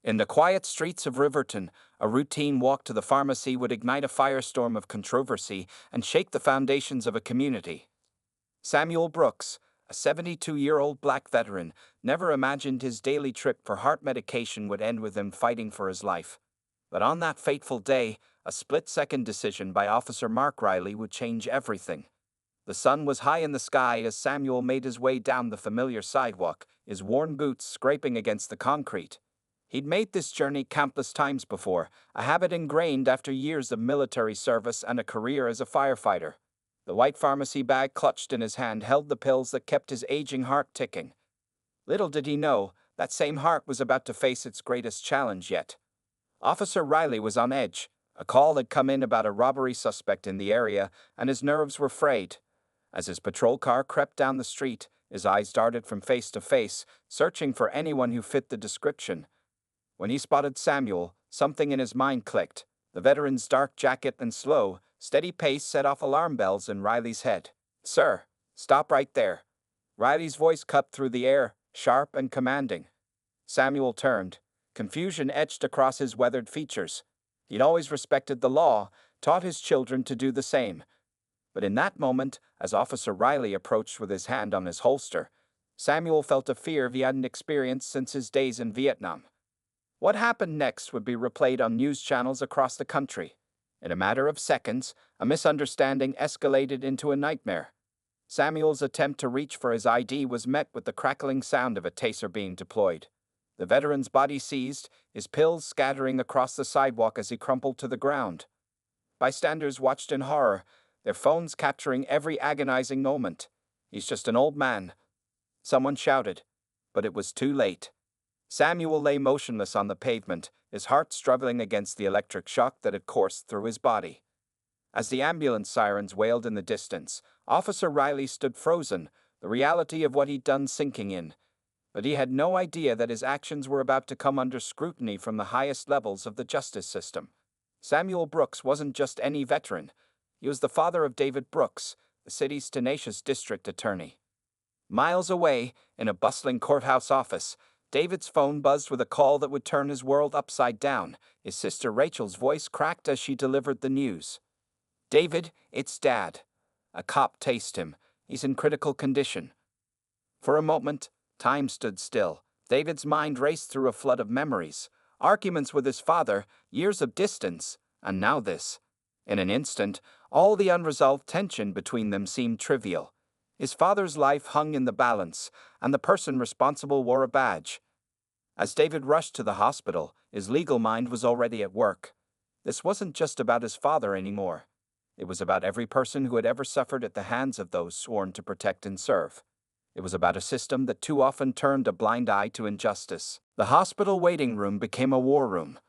In the quiet streets of Riverton, a routine walk to the pharmacy would ignite a firestorm of controversy and shake the foundations of a community. Samuel Brooks, a 72-year-old black veteran, never imagined his daily trip for heart medication would end with him fighting for his life. But on that fateful day, a split-second decision by Officer Mark Riley would change everything. The sun was high in the sky as Samuel made his way down the familiar sidewalk, his worn boots scraping against the concrete. He'd made this journey countless times before, a habit ingrained after years of military service and a career as a firefighter. The white pharmacy bag clutched in his hand held the pills that kept his aging heart ticking. Little did he know, that same heart was about to face its greatest challenge yet. Officer Riley was on edge. A call had come in about a robbery suspect in the area, and his nerves were frayed. As his patrol car crept down the street, his eyes darted from face to face, searching for anyone who fit the description. When he spotted Samuel, something in his mind clicked. The veteran's dark jacket and slow, steady pace set off alarm bells in Riley's head. "Sir, stop right there." Riley's voice cut through the air, sharp and commanding. Samuel turned. Confusion etched across his weathered features. He'd always respected the law, taught his children to do the same. But in that moment, as Officer Riley approached with his hand on his holster, Samuel felt a fear he hadn't experienced since his days in Vietnam. What happened next would be replayed on news channels across the country. In a matter of seconds, a misunderstanding escalated into a nightmare. Samuel's attempt to reach for his ID was met with the crackling sound of a taser being deployed. The veteran's body seized, his pills scattering across the sidewalk as he crumpled to the ground. Bystanders watched in horror, their phones capturing every agonizing moment. "He's just an old man," someone shouted, but it was too late. Samuel lay motionless on the pavement, his heart struggling against the electric shock that had coursed through his body. As the ambulance sirens wailed in the distance, Officer Riley stood frozen, the reality of what he'd done sinking in. But he had no idea that his actions were about to come under scrutiny from the highest levels of the justice system. Samuel Brooks wasn't just any veteran. He was the father of David Brooks, the city's tenacious district attorney. Miles away, in a bustling courthouse office, David's phone buzzed with a call that would turn his world upside down. His sister Rachel's voice cracked as she delivered the news. "David, it's Dad. A cop tased him. He's in critical condition." For a moment, time stood still. David's mind raced through a flood of memories. Arguments with his father, years of distance, and now this. In an instant, all the unresolved tension between them seemed trivial. His father's life hung in the balance, and the person responsible wore a badge. As David rushed to the hospital, his legal mind was already at work. This wasn't just about his father anymore. It was about every person who had ever suffered at the hands of those sworn to protect and serve. It was about a system that too often turned a blind eye to injustice. The hospital waiting room became a war room.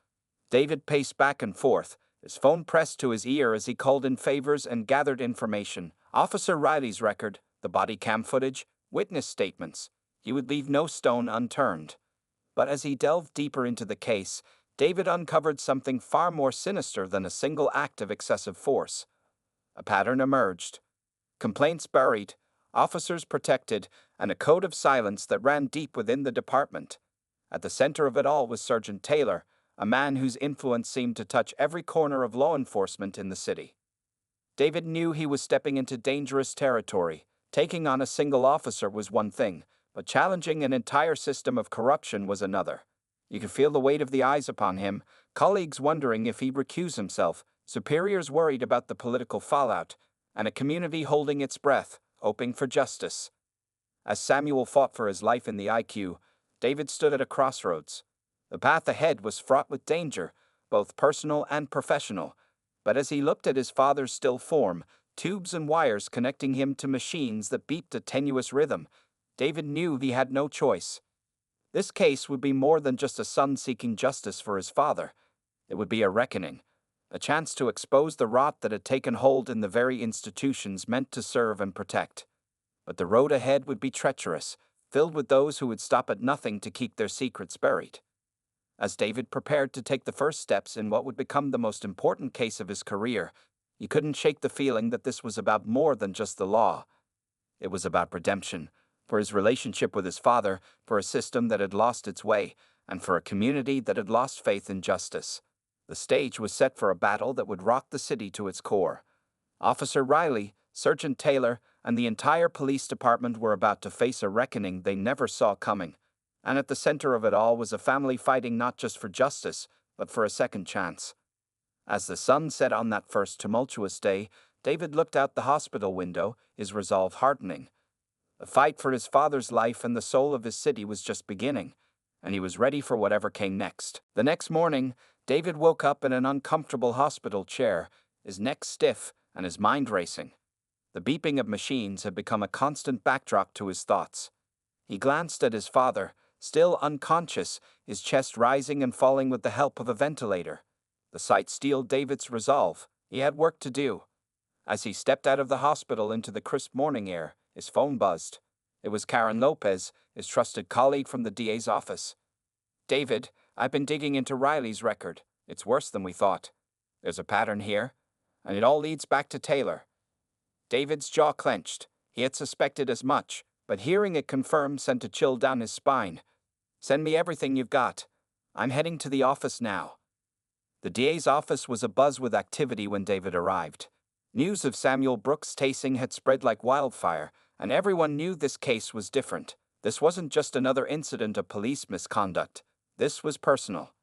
David paced back and forth, his phone pressed to his ear as he called in favors and gathered information. Officer Riley's record, the body cam footage, witness statements. He would leave no stone unturned. But as he delved deeper into the case, David uncovered something far more sinister than a single act of excessive force. A pattern emerged. Complaints buried, officers protected, and a code of silence that ran deep within the department. At the center of it all was Sergeant Taylor, a man whose influence seemed to touch every corner of law enforcement in the city. David knew he was stepping into dangerous territory. Taking on a single officer was one thing, but challenging an entire system of corruption was another. You could feel the weight of the eyes upon him, colleagues wondering if he'd recuse himself, superiors worried about the political fallout, and a community holding its breath, hoping for justice. As Samuel fought for his life in the IQ, David stood at a crossroads. The path ahead was fraught with danger, both personal and professional, but as he looked at his father's still form, tubes and wires connecting him to machines that beeped a tenuous rhythm, David knew he had no choice. This case would be more than just a son seeking justice for his father. It would be a reckoning, a chance to expose the rot that had taken hold in the very institutions meant to serve and protect. But the road ahead would be treacherous, filled with those who would stop at nothing to keep their secrets buried. As David prepared to take the first steps in what would become the most important case of his career, he couldn't shake the feeling that this was about more than just the law. It was about redemption, for his relationship with his father, for a system that had lost its way, and for a community that had lost faith in justice. The stage was set for a battle that would rock the city to its core. Officer Riley, Sergeant Taylor, and the entire police department were about to face a reckoning they never saw coming. And at the center of it all was a family fighting not just for justice, but for a second chance. As the sun set on that first tumultuous day, David looked out the hospital window, his resolve hardening. The fight for his father's life and the soul of his city was just beginning, and he was ready for whatever came next. The next morning, David woke up in an uncomfortable hospital chair, his neck stiff and his mind racing. The beeping of machines had become a constant backdrop to his thoughts. He glanced at his father, still unconscious, his chest rising and falling with the help of a ventilator. The sight steeled David's resolve. He had work to do. As he stepped out of the hospital into the crisp morning air, his phone buzzed. It was Karen Lopez, his trusted colleague from the DA's office. "David, I've been digging into Riley's record. It's worse than we thought. There's a pattern here, and it all leads back to Taylor." David's jaw clenched. He had suspected as much, but hearing it confirmed sent a chill down his spine. "Send me everything you've got. I'm heading to the office now." The DA's office was abuzz with activity when David arrived. News of Samuel Brooks' tasing had spread like wildfire, and everyone knew this case was different. This wasn't just another incident of police misconduct. This was personal.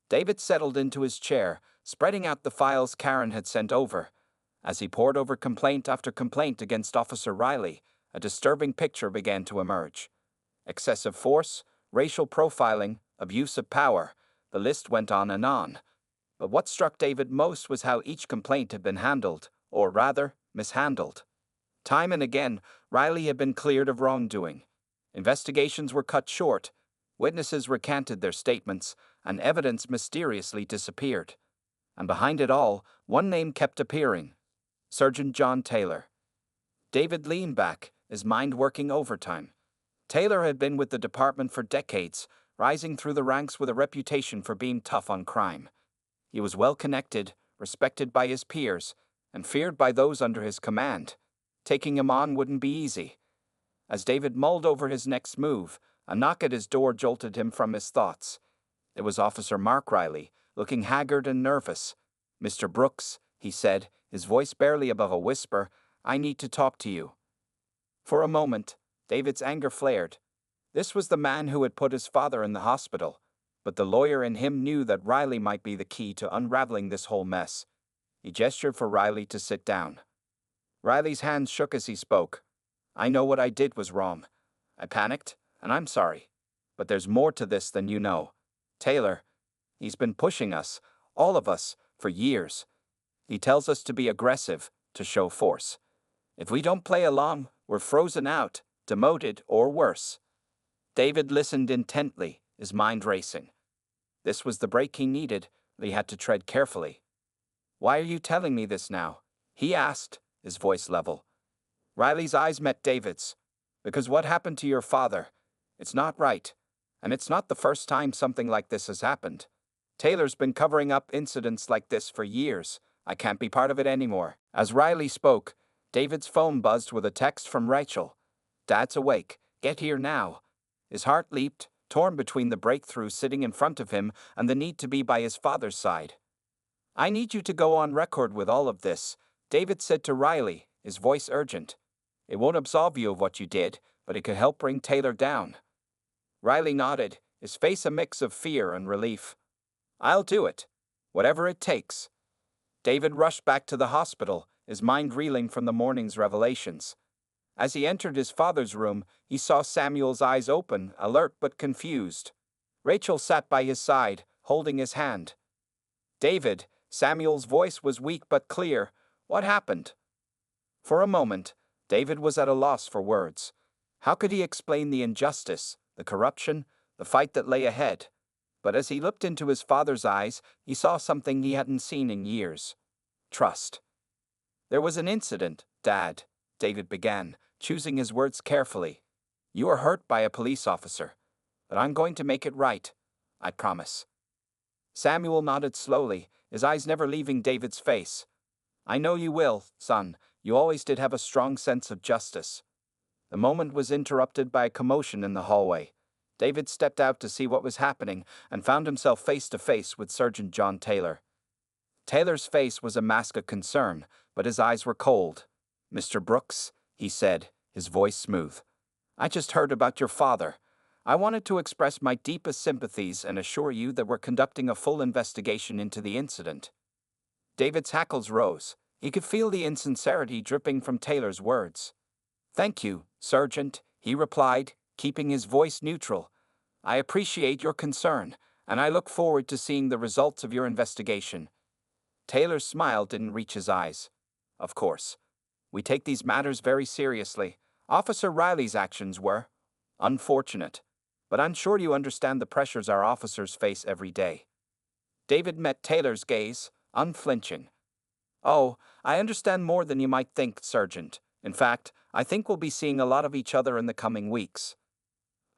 David settled into his chair, spreading out the files Karen had sent over. As he pored over complaint after complaint against Officer Riley, a disturbing picture began to emerge. Excessive force, racial profiling, abuse of power, the list went on and on. But what struck David most was how each complaint had been handled, or rather, mishandled. Time and again, Riley had been cleared of wrongdoing. Investigations were cut short, witnesses recanted their statements, and evidence mysteriously disappeared. And behind it all, one name kept appearing: Sergeant John Taylor. David leaned back, his mind working overtime. Taylor had been with the department for decades, rising through the ranks with a reputation for being tough on crime. He was well connected, respected by his peers, and feared by those under his command. Taking him on wouldn't be easy. As David mulled over his next move, a knock at his door jolted him from his thoughts. It was Officer Mark Riley, looking haggard and nervous. "Mr. Brooks," he said, his voice barely above a whisper, "I need to talk to you." For a moment, David's anger flared. This was the man who had put his father in the hospital, but the lawyer in him knew that Riley might be the key to unraveling this whole mess. He gestured for Riley to sit down. Riley's hands shook as he spoke. "I know what I did was wrong. I panicked, and I'm sorry. But there's more to this than you know. Taylor, he's been pushing us, all of us, for years. He tells us to be aggressive, to show force. If we don't play along, we're frozen out, demoted, or worse." David listened intently, his mind racing. This was the break he needed, but he had to tread carefully. "Why are you telling me this now?" he asked, his voice level. Riley's eyes met David's. "Because what happened to your father? It's not right. And it's not the first time something like this has happened. Taylor's been covering up incidents like this for years. I can't be part of it anymore." As Riley spoke, David's phone buzzed with a text from Rachel. "Dad's awake. Get here now." His heart leaped, torn between the breakthrough sitting in front of him and the need to be by his father's side. "I need you to go on record with all of this," David said to Riley, his voice urgent. "It won't absolve you of what you did, but it could help bring Taylor down." Riley nodded, his face a mix of fear and relief. "I'll do it. Whatever it takes." David rushed back to the hospital, his mind reeling from the morning's revelations. As he entered his father's room, he saw Samuel's eyes open, alert but confused. Rachel sat by his side, holding his hand. "David," Samuel's voice was weak but clear, "what happened?" For a moment, David was at a loss for words. How could he explain the injustice, the corruption, the fight that lay ahead? But as he looked into his father's eyes, he saw something he hadn't seen in years: trust. "There was an incident, Dad," David began, choosing his words carefully. "You were hurt by a police officer, but I'm going to make it right. I promise." Samuel nodded slowly, his eyes never leaving David's face. "I know you will, son. You always did have a strong sense of justice." The moment was interrupted by a commotion in the hallway. David stepped out to see what was happening and found himself face to face with Sergeant John Taylor. Taylor's face was a mask of concern, but his eyes were cold. "Mr. Brooks," he said, his voice smooth, "I just heard about your father. I wanted to express my deepest sympathies and assure you that we're conducting a full investigation into the incident." David's hackles rose. He could feel the insincerity dripping from Taylor's words. "Thank you, Sergeant," he replied, keeping his voice neutral. "I appreciate your concern, and I look forward to seeing the results of your investigation." Taylor's smile didn't reach his eyes. "Of course. We take these matters very seriously. Officer Riley's actions were unfortunate, but I'm sure you understand the pressures our officers face every day." David met Taylor's gaze, unflinching. "Oh, I understand more than you might think, Sergeant. In fact, I think we'll be seeing a lot of each other in the coming weeks."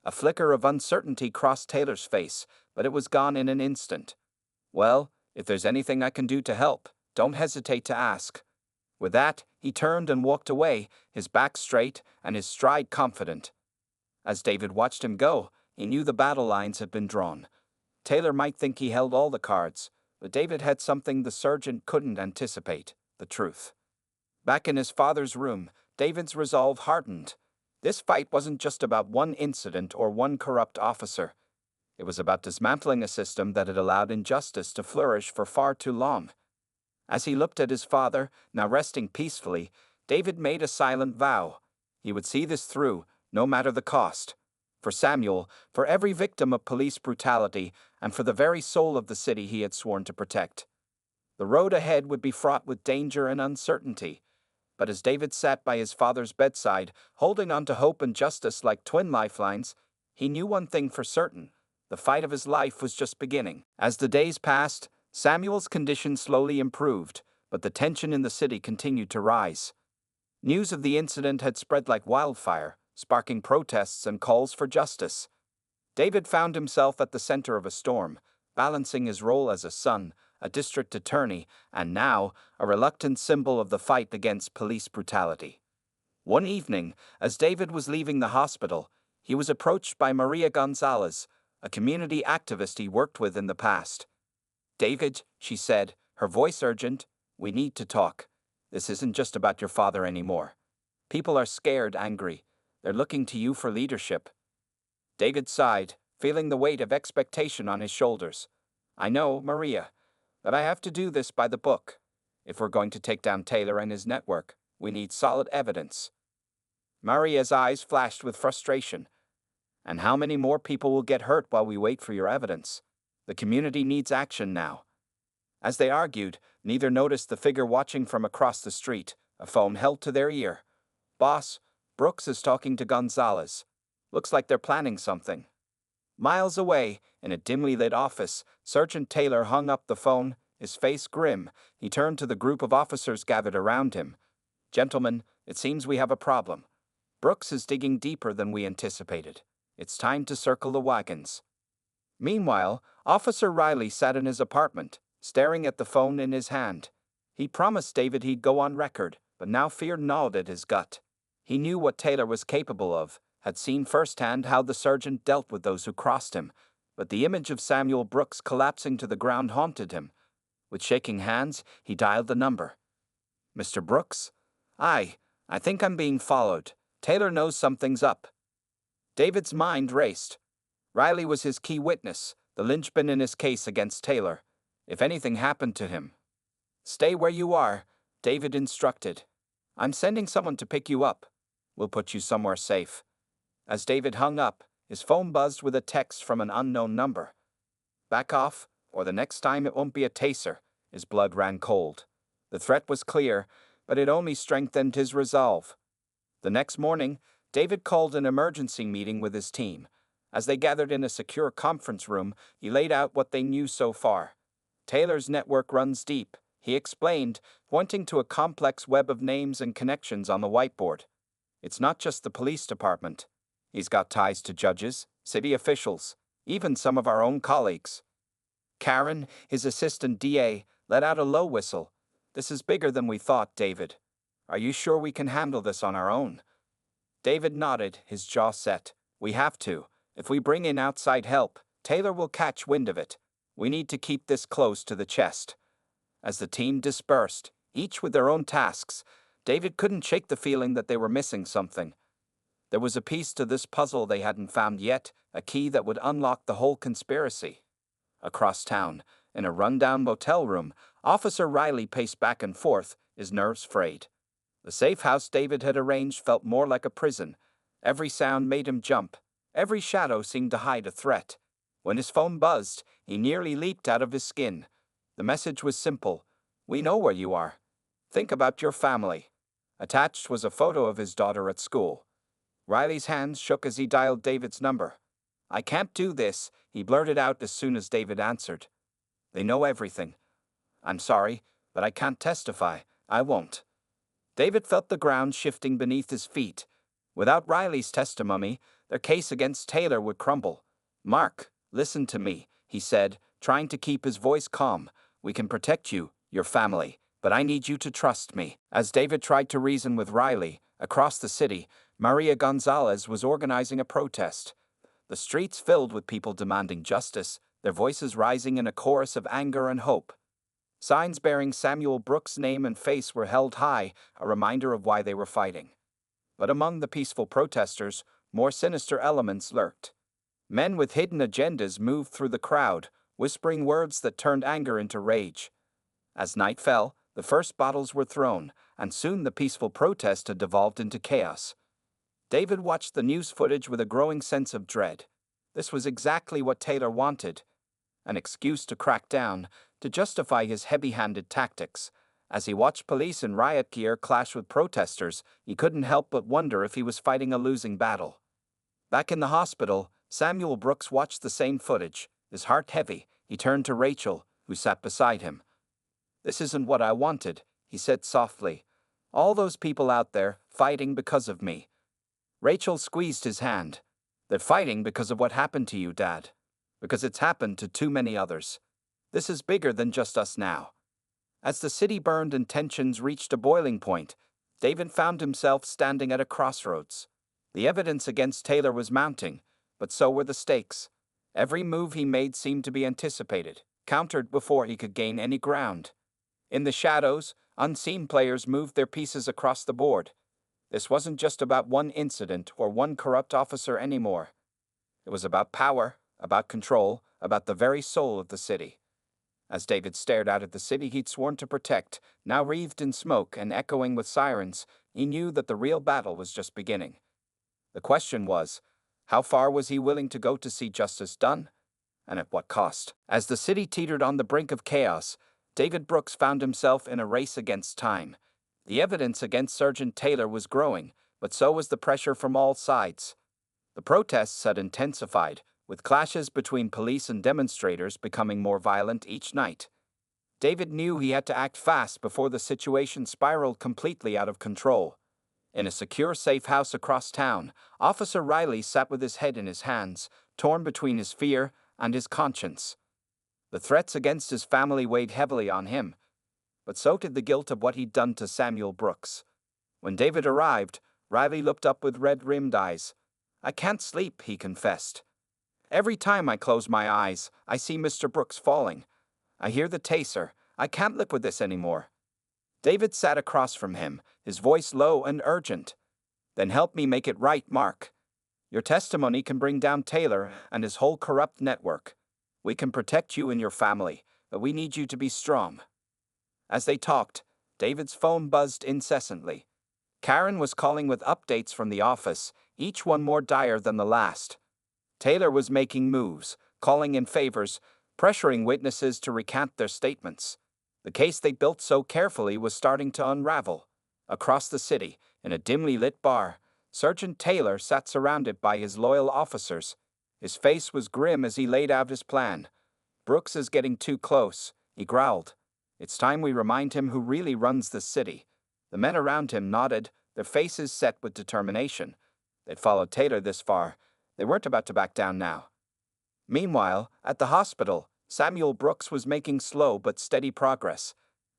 A flicker of uncertainty crossed Taylor's face, but it was gone in an instant. "Well, if there's anything I can do to help, don't hesitate to ask." With that, he turned and walked away, his back straight and his stride confident. As David watched him go, he knew the battle lines had been drawn. Taylor might think he held all the cards, but David had something the sergeant couldn't anticipate: the truth. Back in his father's room, David's resolve hardened. This fight wasn't just about one incident or one corrupt officer. It was about dismantling a system that had allowed injustice to flourish for far too long. As he looked at his father, now resting peacefully, David made a silent vow. He would see this through, no matter the cost. For Samuel, for every victim of police brutality, and for the very soul of the city he had sworn to protect. The road ahead would be fraught with danger and uncertainty. But as David sat by his father's bedside, holding on to hope and justice like twin lifelines, he knew one thing for certain: the fight of his life was just beginning. As the days passed, Samuel's condition slowly improved, but the tension in the city continued to rise. News of the incident had spread like wildfire, sparking protests and calls for justice. David found himself at the center of a storm, balancing his role as a son, a district attorney, and now a reluctant symbol of the fight against police brutality. One evening, as David was leaving the hospital, he was approached by Maria Gonzalez, a community activist he worked with in the past. "David," she said, her voice urgent, "we need to talk. This isn't just about your father anymore. People are scared, angry. They're looking to you for leadership." David sighed, feeling the weight of expectation on his shoulders. "I know, Maria, but I have to do this by the book. If we're going to take down Taylor and his network, we need solid evidence." Maria's eyes flashed with frustration. "And how many more people will get hurt while we wait for your evidence? The community needs action now." As they argued, neither noticed the figure watching from across the street, a phone held to their ear. "Boss, Brooks is talking to Gonzalez. Looks like they're planning something." Miles away, in a dimly lit office, Sergeant Taylor hung up the phone, his face grim. He turned to the group of officers gathered around him. "Gentlemen, it seems we have a problem. Brooks is digging deeper than we anticipated. It's time to circle the wagons." Meanwhile, Officer Riley sat in his apartment, staring at the phone in his hand. He promised David he'd go on record, but now fear gnawed at his gut. He knew what Taylor was capable of, had seen firsthand how the sergeant dealt with those who crossed him, but the image of Samuel Brooks collapsing to the ground haunted him. With shaking hands, he dialed the number. "Mr. Brooks? I think I'm being followed. Taylor knows something's up." David's mind raced. Riley was his key witness, the linchpin in his case against Taylor. If anything happened to him. "Stay where you are," David instructed. "I'm sending someone to pick you up. We'll put you somewhere safe." As David hung up, his phone buzzed with a text from an unknown number. "Back off, or the next time it won't be a taser." His blood ran cold. The threat was clear, but it only strengthened his resolve. The next morning, David called an emergency meeting with his team. As they gathered in a secure conference room, he laid out what they knew so far. "Taylor's network runs deep," he explained, pointing to a complex web of names and connections on the whiteboard. "It's not just the police department. He's got ties to judges, city officials, even some of our own colleagues." Karen, his assistant DA, let out a low whistle. "This is bigger than we thought, David. Are you sure we can handle this on our own?" David nodded, his jaw set. "We have to. If we bring in outside help, Taylor will catch wind of it. We need to keep this close to the chest. As the team dispersed, each with their own tasks, David couldn't shake the feeling that they were missing something. There was a piece to this puzzle they hadn't found yet, a key that would unlock the whole conspiracy. Across town, in a rundown motel room, Officer Riley paced back and forth, his nerves frayed. The safe house David had arranged felt more like a prison. Every sound made him jump. Every shadow seemed to hide a threat. When his phone buzzed, he nearly leaped out of his skin. The message was simple. We know where you are. Think about your family. Attached was a photo of his daughter at school. Riley's hands shook as he dialed David's number. I can't do this, he blurted out as soon as David answered. They know everything. I'm sorry, but I can't testify. I won't. David felt the ground shifting beneath his feet. Without Riley's testimony, their case against Taylor would crumble. Mark, listen to me, he said, trying to keep his voice calm. We can protect you, your family, but I need you to trust me. As David tried to reason with Riley, across the city, Maria Gonzalez was organizing a protest. The streets filled with people demanding justice, their voices rising in a chorus of anger and hope. Signs bearing Samuel Brooks' name and face were held high, a reminder of why they were fighting. But among the peaceful protesters, more sinister elements lurked. Men with hidden agendas moved through the crowd, whispering words that turned anger into rage. As night fell, the first bottles were thrown, and soon the peaceful protest had devolved into chaos. David watched the news footage with a growing sense of dread. This was exactly what Taylor wanted. An excuse to crack down, to justify his heavy-handed tactics. As he watched police in riot gear clash with protesters, he couldn't help but wonder if he was fighting a losing battle. Back in the hospital, Samuel Brooks watched the same footage. His heart heavy, he turned to Rachel, who sat beside him. This isn't what I wanted, he said softly. All those people out there, fighting because of me. Rachel squeezed his hand. They're fighting because of what happened to you, Dad. Because it's happened to too many others. This is bigger than just us now. As the city burned and tensions reached a boiling point, David found himself standing at a crossroads. The evidence against Taylor was mounting, but so were the stakes. Every move he made seemed to be anticipated, countered before he could gain any ground. In the shadows, unseen players moved their pieces across the board. This wasn't just about one incident or one corrupt officer anymore. It was about power, about control, about the very soul of the city. As David stared out at the city he'd sworn to protect, now wreathed in smoke and echoing with sirens, he knew that the real battle was just beginning. The question was, how far was he willing to go to see justice done? And at what cost? As the city teetered on the brink of chaos, David Brooks found himself in a race against time. The evidence against Sergeant Taylor was growing, but so was the pressure from all sides. The protests had intensified, with clashes between police and demonstrators becoming more violent each night. David knew he had to act fast before the situation spiraled completely out of control. In a secure safe house across town, Officer Riley sat with his head in his hands, torn between his fear and his conscience. The threats against his family weighed heavily on him, but so did the guilt of what he'd done to Samuel Brooks. When David arrived, Riley looked up with red-rimmed eyes. I can't sleep, he confessed. Every time I close my eyes, I see Mr. Brooks falling. I hear the taser. I can't live with this anymore. David sat across from him, his voice low and urgent. Then help me make it right, Mark. Your testimony can bring down Taylor and his whole corrupt network. We can protect you and your family, but we need you to be strong. As they talked, David's phone buzzed incessantly. Karen was calling with updates from the office, each one more dire than the last. Taylor was making moves, calling in favors, pressuring witnesses to recant their statements. The case they built so carefully was starting to unravel. Across the city, in a dimly lit bar, Sergeant Taylor sat surrounded by his loyal officers. His face was grim as he laid out his plan. Brooks is getting too close, he growled. It's time we remind him who really runs the city. The men around him nodded, their faces set with determination. They'd followed Taylor this far. They weren't about to back down now. Meanwhile, at the hospital, Samuel Brooks was making slow but steady progress.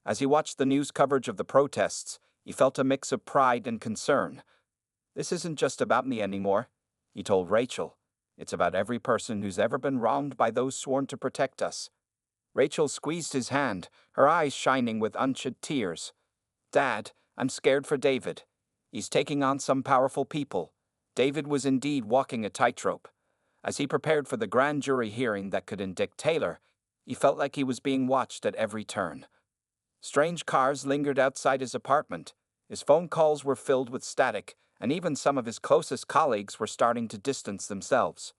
As he watched the news coverage of the protests, he felt a mix of pride and concern. This isn't just about me anymore, he told Rachel. It's about every person who's ever been wronged by those sworn to protect us. Rachel squeezed his hand, her eyes shining with unshed tears. Dad, I'm scared for David. He's taking on some powerful people. David was indeed walking a tightrope. As he prepared for the grand jury hearing that could indict Taylor, he felt like he was being watched at every turn. Strange cars lingered outside his apartment. His phone calls were filled with static, and even some of his closest colleagues were starting to distance themselves.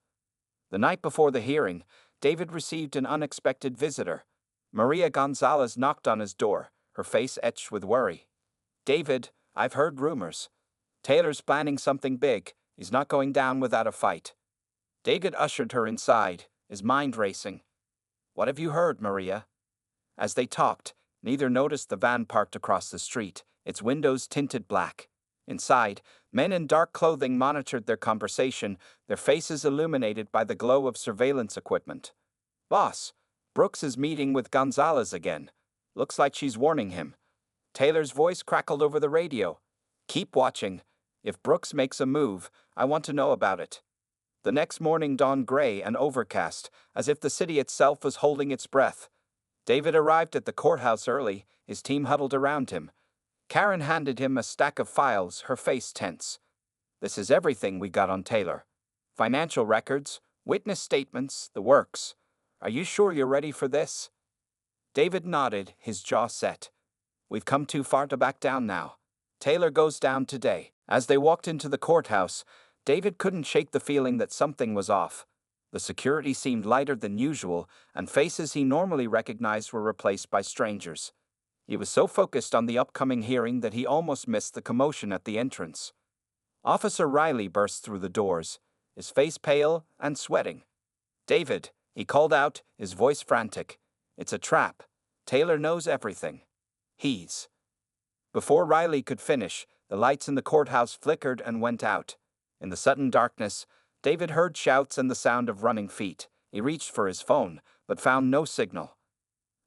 The night before the hearing, David received an unexpected visitor. Maria Gonzalez knocked on his door, her face etched with worry. "David, I've heard rumors. Taylor's planning something big. He's not going down without a fight." David ushered her inside, his mind racing. "What have you heard, Maria?" As they talked, neither noticed the van parked across the street, its windows tinted black. Inside, men in dark clothing monitored their conversation, their faces illuminated by the glow of surveillance equipment. "Boss, Brooks is meeting with Gonzalez again. Looks like she's warning him." Taylor's voice crackled over the radio. "Keep watching. If Brooks makes a move, I want to know about it." The next morning dawned gray and overcast, as if the city itself was holding its breath. David arrived at the courthouse early, his team huddled around him. Karen handed him a stack of files, her face tense. "This is everything we got on Taylor. Financial records, witness statements, the works. Are you sure you're ready for this?" David nodded, his jaw set. "We've come too far to back down now. Taylor goes down today." As they walked into the courthouse, David couldn't shake the feeling that something was off. The security seemed lighter than usual, and faces he normally recognized were replaced by strangers. He was so focused on the upcoming hearing that he almost missed the commotion at the entrance. Officer Riley burst through the doors, his face pale and sweating. "David," he called out, his voice frantic. "It's a trap. Taylor knows everything. He's—" Before Riley could finish, the lights in the courthouse flickered and went out. In the sudden darkness, David heard shouts and the sound of running feet. He reached for his phone, but found no signal.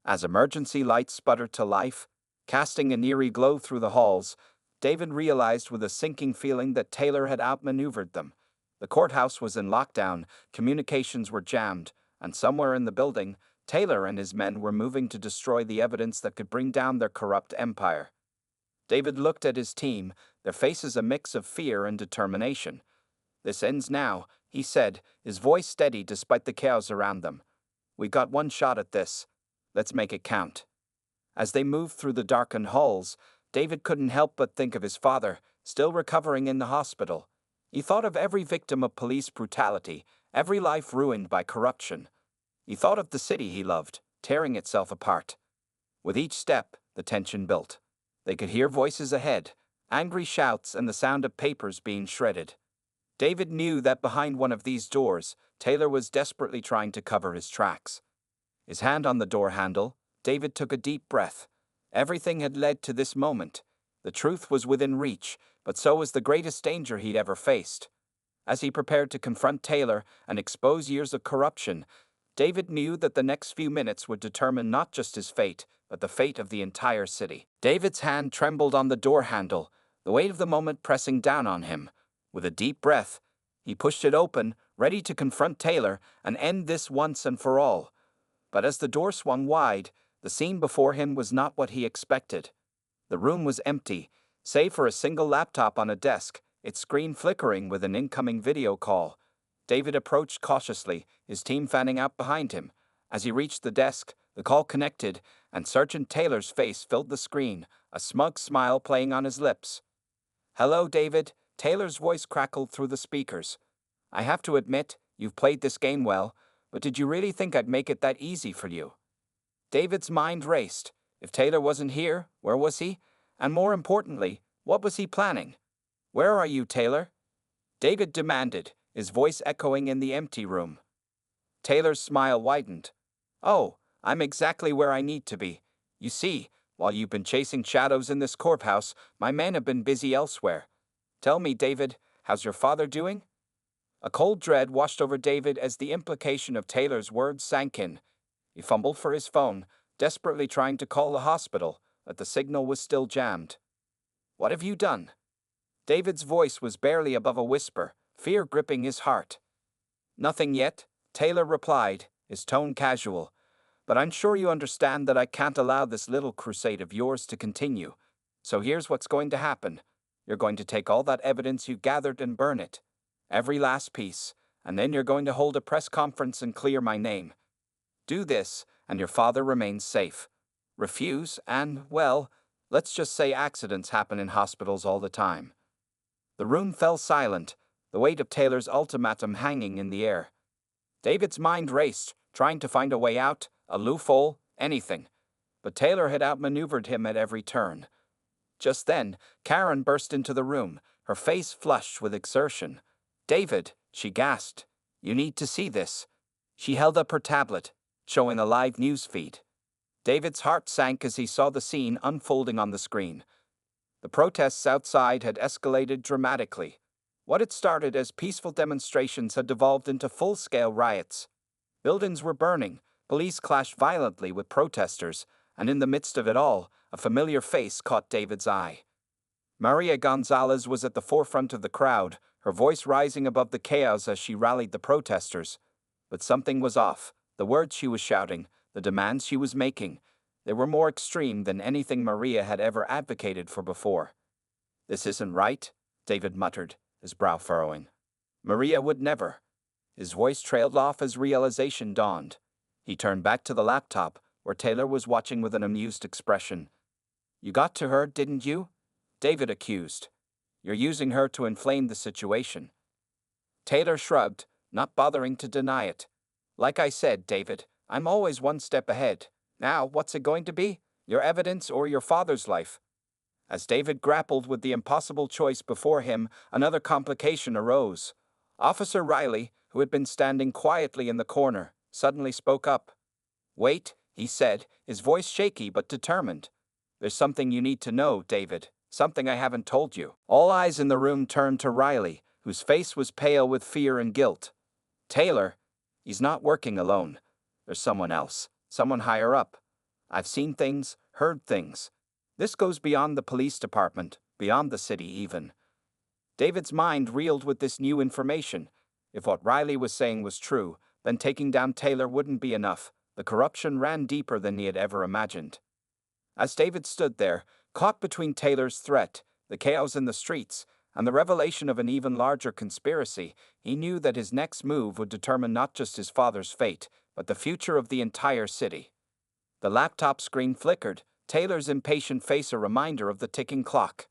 As emergency lights sputtered to life, casting an eerie glow through the halls, David realized with a sinking feeling that Taylor had outmaneuvered them. The courthouse was in lockdown, communications were jammed, and somewhere in the building, Taylor and his men were moving to destroy the evidence that could bring down their corrupt empire. David looked at his team, their faces a mix of fear and determination. "This ends now," he said, his voice steady despite the chaos around them. "We got one shot at this. Let's make it count." As they moved through the darkened halls, David couldn't help but think of his father, still recovering in the hospital. He thought of every victim of police brutality, every life ruined by corruption. He thought of the city he loved, tearing itself apart. With each step, the tension built. They could hear voices ahead, angry shouts and the sound of papers being shredded. David knew that behind one of these doors, Taylor was desperately trying to cover his tracks. His hand on the door handle, David took a deep breath. Everything had led to this moment. The truth was within reach, but so was the greatest danger he'd ever faced. As he prepared to confront Taylor and expose years of corruption, David knew that the next few minutes would determine not just his fate, but the fate of the entire city. David's hand trembled on the door handle, the weight of the moment pressing down on him. With a deep breath, he pushed it open, ready to confront Taylor and end this once and for all. But as the door swung wide, the scene before him was not what he expected. The room was empty, save for a single laptop on a desk, its screen flickering with an incoming video call. David approached cautiously, his team fanning out behind him. As he reached the desk, the call connected, and Sergeant Taylor's face filled the screen, a smug smile playing on his lips. "Hello, David," Taylor's voice crackled through the speakers. "I have to admit, you've played this game well, but did you really think I'd make it that easy for you?" David's mind raced. If Taylor wasn't here, where was he? And more importantly, what was he planning? "Where are you, Taylor?" David demanded, his voice echoing in the empty room. Taylor's smile widened. "Oh, I'm exactly where I need to be. You see, while you've been chasing shadows in this courthouse, my men have been busy elsewhere. Tell me, David, how's your father doing?" A cold dread washed over David as the implication of Taylor's words sank in. He fumbled for his phone, desperately trying to call the hospital, but the signal was still jammed. "What have you done?" David's voice was barely above a whisper, fear gripping his heart. Nothing yet, Taylor replied, his tone casual. But I'm sure you understand that I can't allow this little crusade of yours to continue. So here's what's going to happen. You're going to take all that evidence you gathered and burn it. Every last piece. And then you're going to hold a press conference and clear my name. Do this, and your father remains safe. Refuse, and, well, let's just say accidents happen in hospitals all the time. The room fell silent, the weight of Taylor's ultimatum hanging in the air. David's mind raced, trying to find a way out, a loophole, anything. But Taylor had outmaneuvered him at every turn. Just then, Karen burst into the room, her face flushed with exertion. "David," she gasped, "you need to see this." She held up her tablet, showing a live news feed. David's heart sank as he saw the scene unfolding on the screen. The protests outside had escalated dramatically. What had started as peaceful demonstrations had devolved into full-scale riots. Buildings were burning, police clashed violently with protesters, and in the midst of it all, a familiar face caught David's eye. Maria Gonzalez was at the forefront of the crowd, her voice rising above the chaos as she rallied the protesters. But something was off. The words she was shouting, the demands she was making, they were more extreme than anything Maria had ever advocated for before. "This isn't right," David muttered, his brow furrowing. "Maria would never." His voice trailed off as realization dawned. He turned back to the laptop, where Taylor was watching with an amused expression. "You got to her, didn't you?" David accused. "You're using her to inflame the situation." Taylor shrugged, not bothering to deny it. "Like I said, David, I'm always one step ahead. Now, what's it going to be? Your evidence or your father's life?" As David grappled with the impossible choice before him, another complication arose. Officer Riley, who had been standing quietly in the corner, suddenly spoke up. "Wait," he said, his voice shaky but determined. "There's something you need to know, David, something I haven't told you." All eyes in the room turned to Riley, whose face was pale with fear and guilt. "Taylor, he's not working alone. There's someone else, someone higher up. I've seen things, heard things. This goes beyond the police department, beyond the city even." David's mind reeled with this new information. If what Riley was saying was true, then taking down Taylor wouldn't be enough. The corruption ran deeper than he had ever imagined. As David stood there, caught between Taylor's threat, the chaos in the streets, and the revelation of an even larger conspiracy, he knew that his next move would determine not just his father's fate, but the future of the entire city. The laptop screen flickered, Taylor's impatient face a reminder of the ticking clock.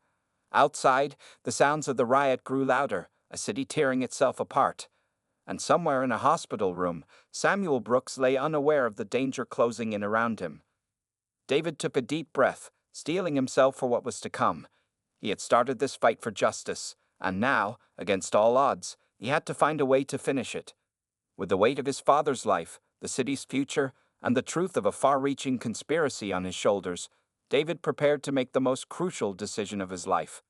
Outside, the sounds of the riot grew louder, a city tearing itself apart. And somewhere in a hospital room, Samuel Brooks lay unaware of the danger closing in around him. David took a deep breath, steeling himself for what was to come. He had started this fight for justice, and now, against all odds, he had to find a way to finish it. With the weight of his father's life, the city's future, and the truth of a far-reaching conspiracy on his shoulders, David prepared to make the most crucial decision of his life.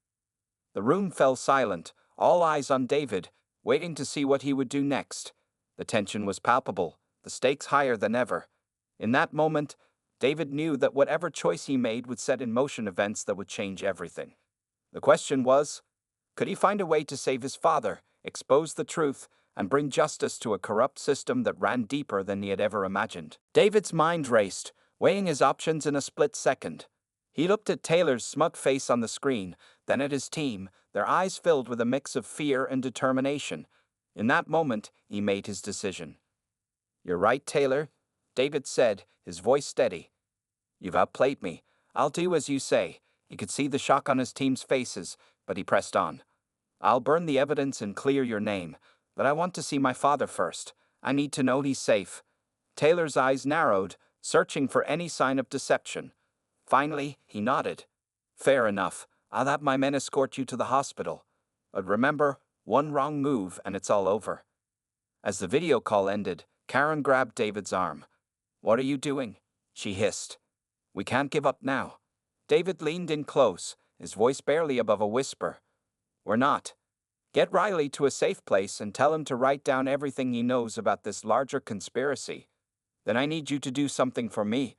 The room fell silent, all eyes on David, waiting to see what he would do next. The tension was palpable, the stakes higher than ever. In that moment, David knew that whatever choice he made would set in motion events that would change everything. The question was, could he find a way to save his father, expose the truth, and bring justice to a corrupt system that ran deeper than he had ever imagined? David's mind raced, weighing his options in a split second. He looked at Taylor's smug face on the screen, then at his team, their eyes filled with a mix of fear and determination. In that moment, he made his decision. "You're right, Taylor," David said, his voice steady. "You've outplayed me. I'll do as you say." He could see the shock on his team's faces, but he pressed on. "I'll burn the evidence and clear your name, but I want to see my father first. I need to know he's safe." Taylor's eyes narrowed, searching for any sign of deception. Finally, he nodded. "Fair enough. I'll have my men escort you to the hospital. But remember, one wrong move and it's all over." As the video call ended, Karen grabbed David's arm. "What are you doing?" she hissed. "We can't give up now." David leaned in close, his voice barely above a whisper. "We're not. Get Riley to a safe place and tell him to write down everything he knows about this larger conspiracy. Then I need you to do something for me."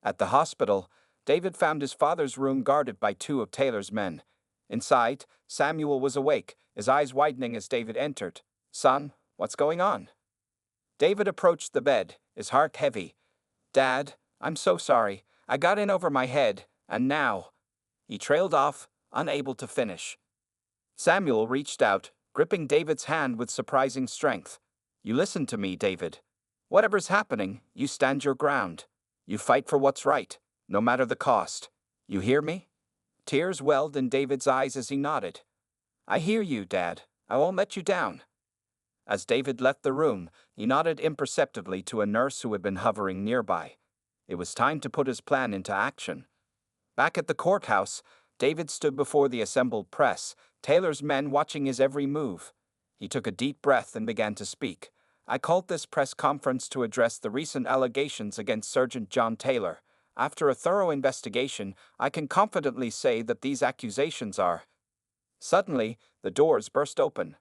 At the hospital, David found his father's room guarded by two of Taylor's men. Inside, Samuel was awake, his eyes widening as David entered. "Son, What's going on? David approached the bed, his heart heavy. Dad, I'm so sorry. I got in over my head, and now. He trailed off, unable to finish. Samuel reached out, gripping David's hand with surprising strength. You listen to me, David. Whatever's happening, you stand your ground. You fight for what's right, no matter the cost. You hear me? Tears welled in David's eyes as he nodded. I hear you, Dad. I won't let you down. As David left the room, he nodded imperceptibly to a nurse who had been hovering nearby. It was time to put his plan into action. Back at the courthouse, David stood before the assembled press, Taylor's men watching his every move. He took a deep breath and began to speak. I called this press conference to address the recent allegations against Sergeant John Taylor. After a thorough investigation, I can confidently say that these accusations are. Suddenly, the doors burst open.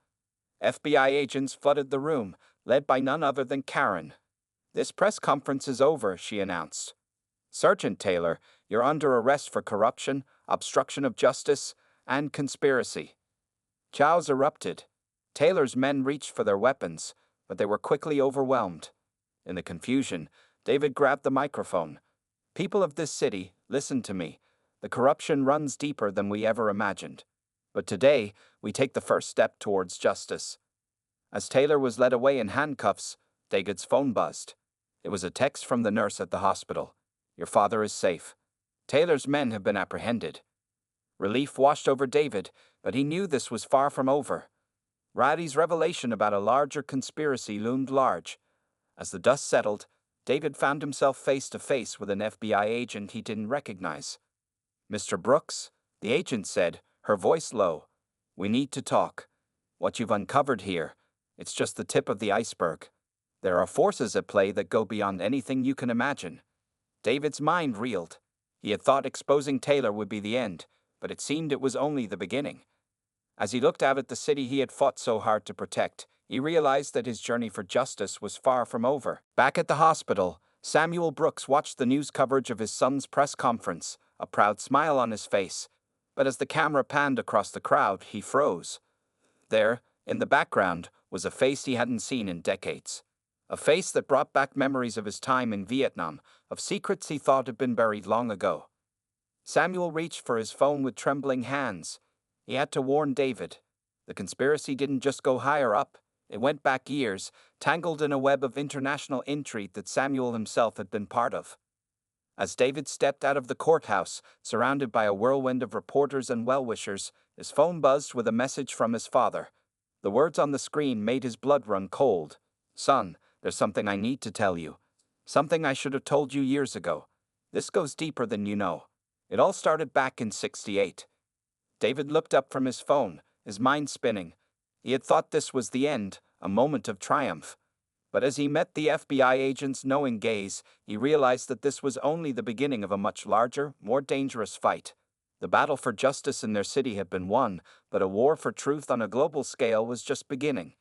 FBI agents flooded the room, led by none other than Karen. This press conference is over, she announced. Sergeant Taylor, you're under arrest for corruption, obstruction of justice, and conspiracy. Chows erupted. Taylor's men reached for their weapons, but they were quickly overwhelmed. In the confusion, David grabbed the microphone. People of this city, listen to me. The corruption runs deeper than we ever imagined. But today, we take the first step towards justice. As Taylor was led away in handcuffs, David's phone buzzed. It was a text from the nurse at the hospital. Your father is safe. Taylor's men have been apprehended. Relief washed over David, but he knew this was far from over. Riley's revelation about a larger conspiracy loomed large. As the dust settled, David found himself face to face with an FBI agent he didn't recognize. Mr. Brooks, the agent said, her voice low. We need to talk. What you've uncovered here, it's just the tip of the iceberg. There are forces at play that go beyond anything you can imagine. David's mind reeled. He had thought exposing Taylor would be the end, but it seemed it was only the beginning. As he looked out at the city he had fought so hard to protect, he realized that his journey for justice was far from over. Back at the hospital, Samuel Brooks watched the news coverage of his son's press conference, a proud smile on his face. But as the camera panned across the crowd, he froze. There, in the background, was a face he hadn't seen in decades. A face that brought back memories of his time in Vietnam, of secrets he thought had been buried long ago. Samuel reached for his phone with trembling hands. He had to warn David. The conspiracy didn't just go higher up. It went back years, tangled in a web of international intrigue that Samuel himself had been part of. As David stepped out of the courthouse, surrounded by a whirlwind of reporters and well-wishers, his phone buzzed with a message from his father. The words on the screen made his blood run cold. Son, there's something I need to tell you. Something I should have told you years ago. This goes deeper than you know. It all started back in '68. David looked up from his phone, his mind spinning. He had thought this was the end, a moment of triumph. But as he met the FBI agent's knowing gaze, he realized that this was only the beginning of a much larger, more dangerous fight. The battle for justice in their city had been won, but a war for truth on a global scale was just beginning.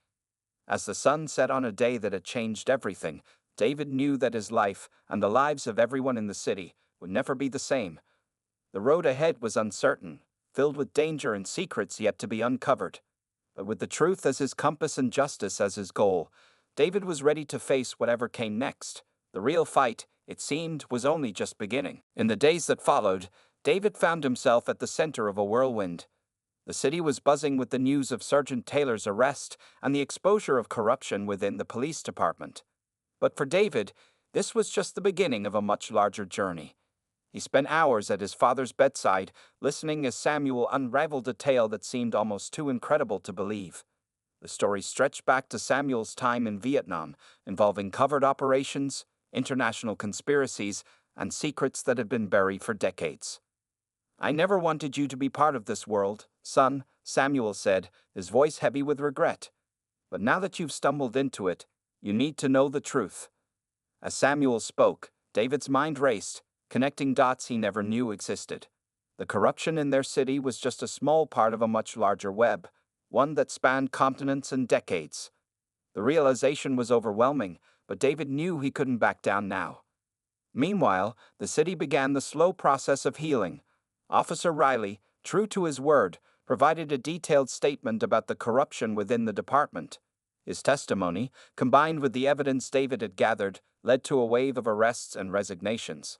As the sun set on a day that had changed everything, David knew that his life, and the lives of everyone in the city, would never be the same. The road ahead was uncertain, filled with danger and secrets yet to be uncovered. But with the truth as his compass and justice as his goal, David was ready to face whatever came next. The real fight, it seemed, was only just beginning. In the days that followed, David found himself at the center of a whirlwind. The city was buzzing with the news of Sergeant Taylor's arrest and the exposure of corruption within the police department. But for David, this was just the beginning of a much larger journey. He spent hours at his father's bedside, listening as Samuel unraveled a tale that seemed almost too incredible to believe. The story stretched back to Samuel's time in Vietnam, involving covert operations, international conspiracies, and secrets that had been buried for decades. I never wanted you to be part of this world, son, Samuel said, his voice heavy with regret. But now that you've stumbled into it, you need to know the truth. As Samuel spoke, David's mind raced, connecting dots he never knew existed. The corruption in their city was just a small part of a much larger web, one that spanned continents and decades. The realization was overwhelming, but David knew he couldn't back down now. Meanwhile, the city began the slow process of healing. Officer Riley, true to his word, provided a detailed statement about the corruption within the department. His testimony, combined with the evidence David had gathered, led to a wave of arrests and resignations.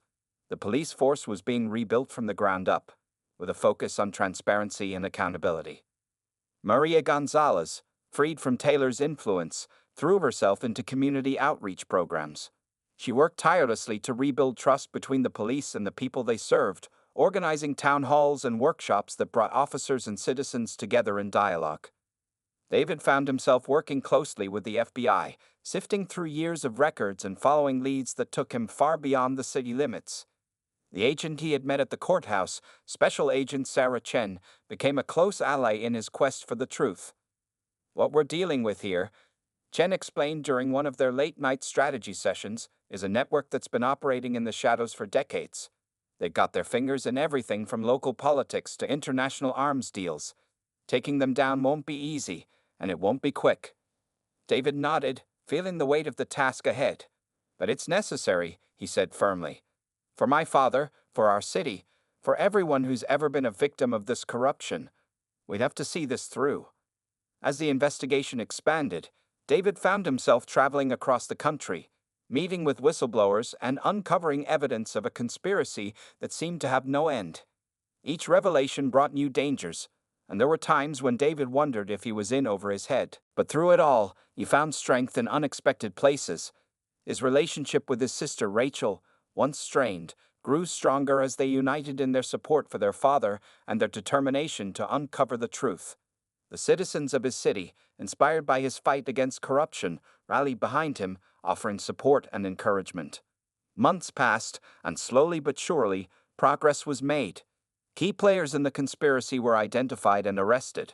The police force was being rebuilt from the ground up, with a focus on transparency and accountability. Maria Gonzalez, freed from Taylor's influence, threw herself into community outreach programs. She worked tirelessly to rebuild trust between the police and the people they served, organizing town halls and workshops that brought officers and citizens together in dialogue. David found himself working closely with the FBI, sifting through years of records and following leads that took him far beyond the city limits. The agent he had met at the courthouse, Special Agent Sarah Chen, became a close ally in his quest for the truth. "What we're dealing with here," Chen explained during one of their late-night strategy sessions, "is a network that's been operating in the shadows for decades. They've got their fingers in everything from local politics to international arms deals. Taking them down won't be easy, and it won't be quick." David nodded, feeling the weight of the task ahead. "But it's necessary," he said firmly. "For my father, for our city, for everyone who's ever been a victim of this corruption. We'd have to see this through." As the investigation expanded, David found himself traveling across the country, meeting with whistleblowers and uncovering evidence of a conspiracy that seemed to have no end. Each revelation brought new dangers, and there were times when David wondered if he was in over his head. But through it all, he found strength in unexpected places. His relationship with his sister Rachel, once strained, grew stronger as they united in their support for their father and their determination to uncover the truth. The citizens of his city, inspired by his fight against corruption, rallied behind him, offering support and encouragement. Months passed, and slowly but surely, progress was made. Key players in the conspiracy were identified and arrested.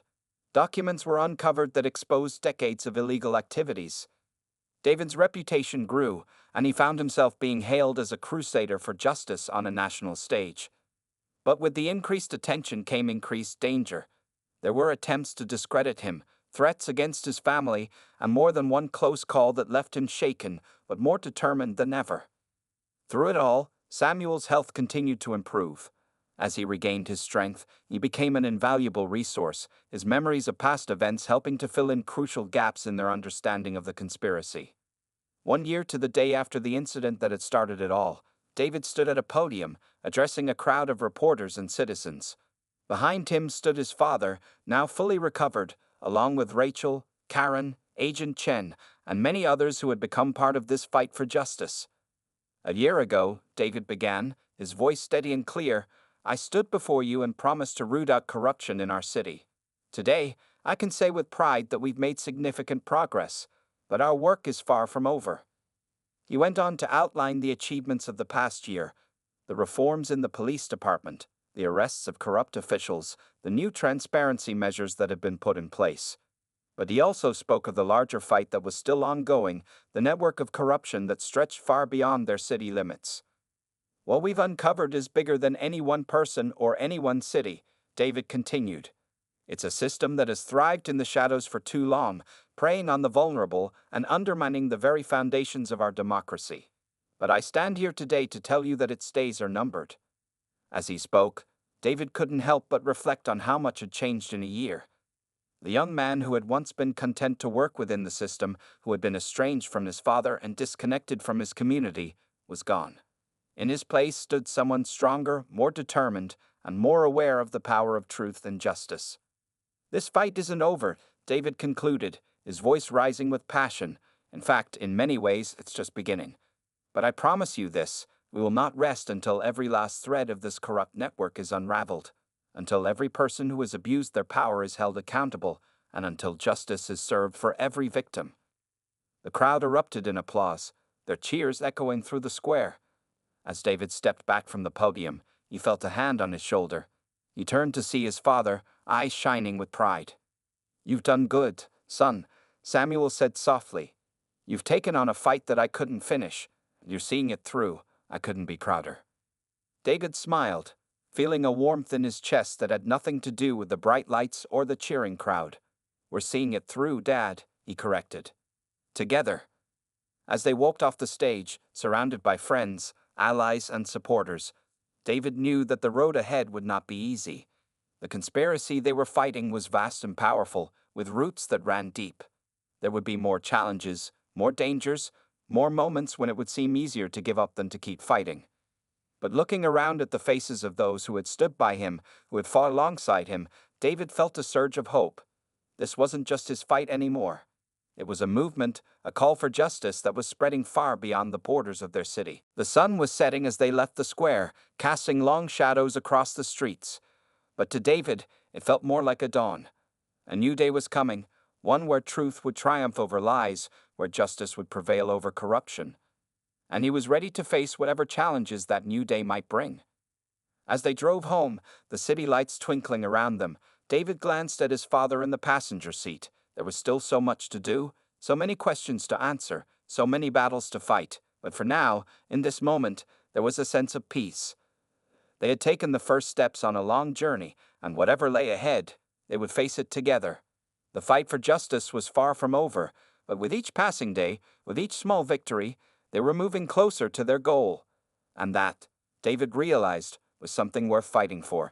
Documents were uncovered that exposed decades of illegal activities. David's reputation grew, and he found himself being hailed as a crusader for justice on a national stage. But with the increased attention came increased danger. There were attempts to discredit him, threats against his family, and more than one close call that left him shaken, but more determined than ever. Through it all, Samuel's health continued to improve. As he regained his strength, he became an invaluable resource, his memories of past events helping to fill in crucial gaps in their understanding of the conspiracy. 1 year to the day after the incident that had started it all, David stood at a podium, addressing a crowd of reporters and citizens. Behind him stood his father, now fully recovered, along with Rachel, Karen, Agent Chen, and many others who had become part of this fight for justice. "A year ago," David began, his voice steady and clear, "I stood before you and promised to root out corruption in our city. Today, I can say with pride that we've made significant progress, but our work is far from over." He went on to outline the achievements of the past year, the reforms in the police department, the arrests of corrupt officials, the new transparency measures that have been put in place. But he also spoke of the larger fight that was still ongoing, the network of corruption that stretched far beyond their city limits. "What we've uncovered is bigger than any one person or any one city," David continued. "It's a system that has thrived in the shadows for too long, preying on the vulnerable and undermining the very foundations of our democracy. But I stand here today to tell you that its days are numbered." As he spoke, David couldn't help but reflect on how much had changed in a year. The young man who had once been content to work within the system, who had been estranged from his father and disconnected from his community, was gone. In his place stood someone stronger, more determined, and more aware of the power of truth and justice. "This fight isn't over," David concluded, his voice rising with passion. "In fact, in many ways, it's just beginning. But I promise you this, we will not rest until every last thread of this corrupt network is unraveled, until every person who has abused their power is held accountable, and until justice is served for every victim." The crowd erupted in applause, their cheers echoing through the square. As David stepped back from the podium, he felt a hand on his shoulder. He turned to see his father, eyes shining with pride. "You've done good, son," Samuel said softly. "You've taken on a fight that I couldn't finish, and you're seeing it through. I couldn't be prouder." David smiled, feeling a warmth in his chest that had nothing to do with the bright lights or the cheering crowd. "We're seeing it through, Dad," he corrected. Together. As they walked off the stage, surrounded by friends, allies, and supporters, David knew that the road ahead would not be easy. The conspiracy they were fighting was vast and powerful, with roots that ran deep. There would be more challenges, more dangers, more moments when it would seem easier to give up than to keep fighting. But looking around at the faces of those who had stood by him, who had fought alongside him, David felt a surge of hope. This wasn't just his fight anymore. It was a movement, a call for justice that was spreading far beyond the borders of their city. The sun was setting as they left the square, casting long shadows across the streets. But to David, it felt more like a dawn. A new day was coming, one where truth would triumph over lies, where justice would prevail over corruption. And he was ready to face whatever challenges that new day might bring. As they drove home, the city lights twinkling around them, David glanced at his father in the passenger seat. There was still so much to do, so many questions to answer, so many battles to fight. But for now, in this moment, there was a sense of peace. They had taken the first steps on a long journey, and whatever lay ahead, they would face it together. The fight for justice was far from over, but with each passing day, with each small victory, they were moving closer to their goal. And that, David realized, was something worth fighting for.